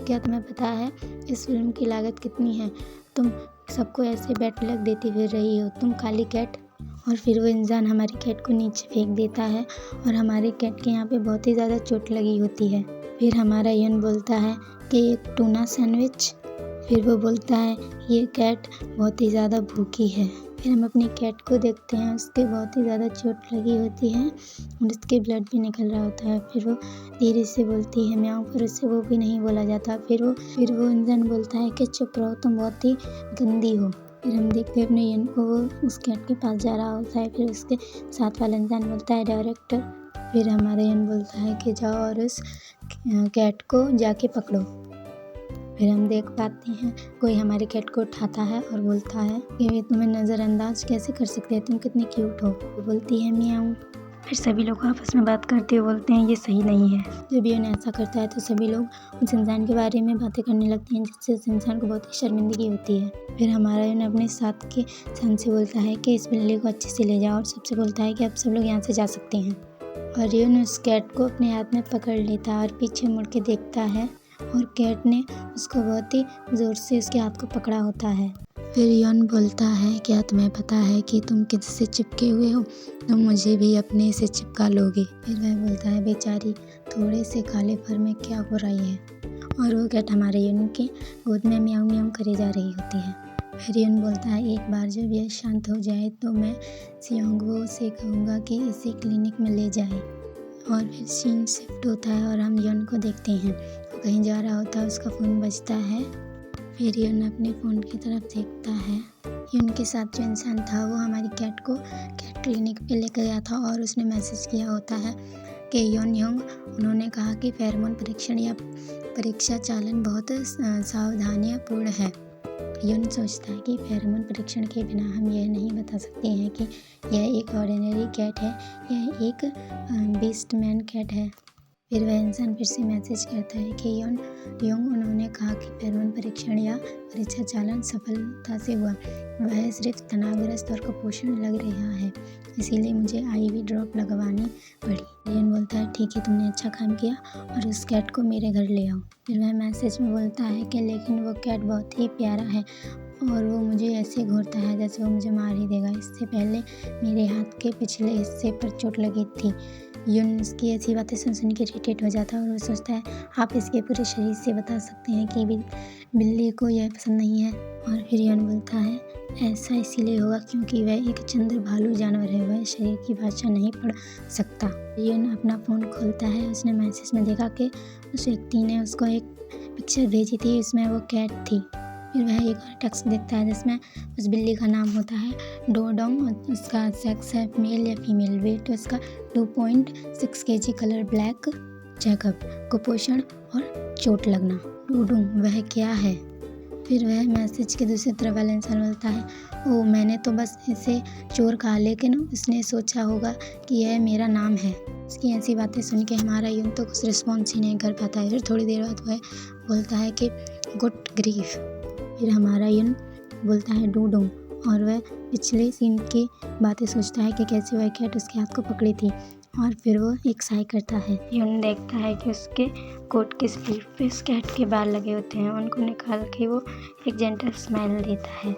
क्या तुम्हें पता है इस फिल्म की लागत कितनी है? तुम सबको ऐसे बेड लग देती फिर रही हो, तुम काली कैट। और फिर वो इंसान हमारी कैट को नीचे फेंक देता है और हमारी कैट के यहाँ पे बहुत ही ज़्यादा चोट लगी होती है। फिर हमारा यन बोलता है कि एक टूना सैंडविच। फिर वो बोलता है ये कैट बहुत ही ज़्यादा भूखी है। फिर हम अपनी कैट को देखते हैं, उसके बहुत ही ज़्यादा चोट लगी होती है और उसके ब्लड भी निकल रहा होता है। फिर वो धीरे से बोलती है म्याऊं, पर उससे वो भी नहीं बोला जाता। फिर वो इंसान बोलता है कि चुप रहो, तुम बहुत ही गंदी हो। फिर हम देखते हैं अपने यन को, वो उस कैट के पास जा रहा होता है। फिर उसके साथ वाला इंसान बोलता है डायरेक्टर। फिर हमारा यन बोलता है कि जाओ और उस कैट को जाके पकड़ो। फिर हम देख पाते हैं कोई हमारी कैट को उठाता है और बोलता है कि वे तुम्हें नज़रअंदाज कैसे कर सकते हैं, तुम कितनी क्यूट हो। वो बोलती है म्याऊं। फिर सभी लोग आपस में बात करते हुए बोलते हैं ये सही नहीं है। जब यन ऐसा करता है तो सभी लोग उस इंसान के बारे में बातें करने लगते हैं, जिससे उस इंसान को बहुत ही शर्मिंदगी होती है। फिर हमारा यन अपने साथ के सन से बोलता है कि इस बिल्ली को अच्छे से ले जाओ और सबसे बोलता है कि अब सब लोग यहाँ से जा सकते हैं। और यन उस कैट को अपने हाथ में पकड़ लेता है और पीछे मुड़ के देखता है और कैट ने उसको बहुत ही ज़ोर से उसके हाथ को पकड़ा होता है। फिर यन बोलता है क्या तुम्हें पता है कि तुम किससे चिपके हुए हो, तुम मुझे भी अपने से चिपका लोगे। फिर वह बोलता है बेचारी, थोड़े से काले फर में क्या बुराई है। और वो कैट हमारे यन की गोद में म्याऊं म्याऊं करे जा रही होती है। फिर यन बोलता है एक बार जब यह शांत हो जाए तो मैं सियांगवो से कहूँगा कि इसे क्लिनिक में ले जाए। और फिर सीन शिफ्ट होता है और हम यन को देखते हैं, वो कहीं जा रहा होता है, उसका फ़ोन बजता है। फिर यन अपने फ़ोन की तरफ देखता है। यन के साथ जो इंसान था वो हमारी कैट को कैट क्लिनिक पे लेकर गया था और उसने मैसेज किया होता है कि यन योंग उन्होंने कहा कि फेरोमोन परीक्षण या परीक्षा चालन बहुत सावधानीपूर्ण है। यन सोचता है कि फेरोमोन परीक्षण के बिना हम यह नहीं बता सकते हैं कि यह एक ऑर्डिनरी कैट है, यह एक बीस्ट मैन कैट है। फिर वह इंसान फिर से मैसेज करता है कि यन योंग उन्होंने कहा कि फेरोमोन परीक्षण या परीक्षा चालन सफलता से हुआ, वह सिर्फ तनावग्रस्त और कुपोषण लग रहा है, इसीलिए मुझे IV ड्रॉप लगवानी पड़ी। यन बोलता है ठीक है, तुमने अच्छा काम किया और उस कैट को मेरे घर ले आओ। फिर वह मैसेज में बोलता है कि लेकिन वो कैट बहुत ही प्यारा है और वो मुझे ऐसे घूरता है जैसे वो मुझे मार ही देगा। इससे पहले मेरे हाथ के पिछले हिस्से पर चोट लगी थी। यन उसकी ऐसी बातें सुन के इरिटेट हो जाता है और वो सोचता है आप इसके पूरे शरीर से बता सकते हैं कि बिल्ली को यह पसंद नहीं है। और फिर यन बोलता है ऐसा इसीलिए होगा क्योंकि वह एक चंद्र भालू जानवर है, वह शरीर की भाषा नहीं पढ़ सकता। यन अपना फ़ोन खोलता है, उसने मैसेज में देखा कि उस व्यक्ति ने उसको एक पिक्चर भेजी थी, इसमें वो कैट थी। फिर वह एक और टेक्स्ट देखता है जिसमें उस बिल्ली का नाम होता है डोडोंग, उसका सेक्स है मेल या फीमेल, वेट उसका 2.6 kg, कलर ब्लैक, चेकअप, कुपोषण और चोट लगना। डोडोंग वह क्या है? फिर वह मैसेज के दूसरी तरफ वाला इंसान बोलता है ओह मैंने तो बस इसे चोर कहा, लेकिन उसने सोचा होगा कि यह मेरा नाम है। उसकी ऐसी बातें सुन के हमारा यूं तो कुछ रिस्पॉन्स ही नहीं कर पाता है। फिर थोड़ी देर बाद वह बोलता है कि गुड ग्रीफ। फिर हमारा यन बोलता है डूडोंग और वह पिछले सीन की बातें सोचता है कि कैसे वह कैट उसके हाथ को पकड़ी थी और फिर वो एक साई करता है। यन देखता है कि उसके कोट के स्लीव पे उस कैट के बाल लगे होते हैं, उनको निकाल के वो एक जेंटल स्माइल देता है।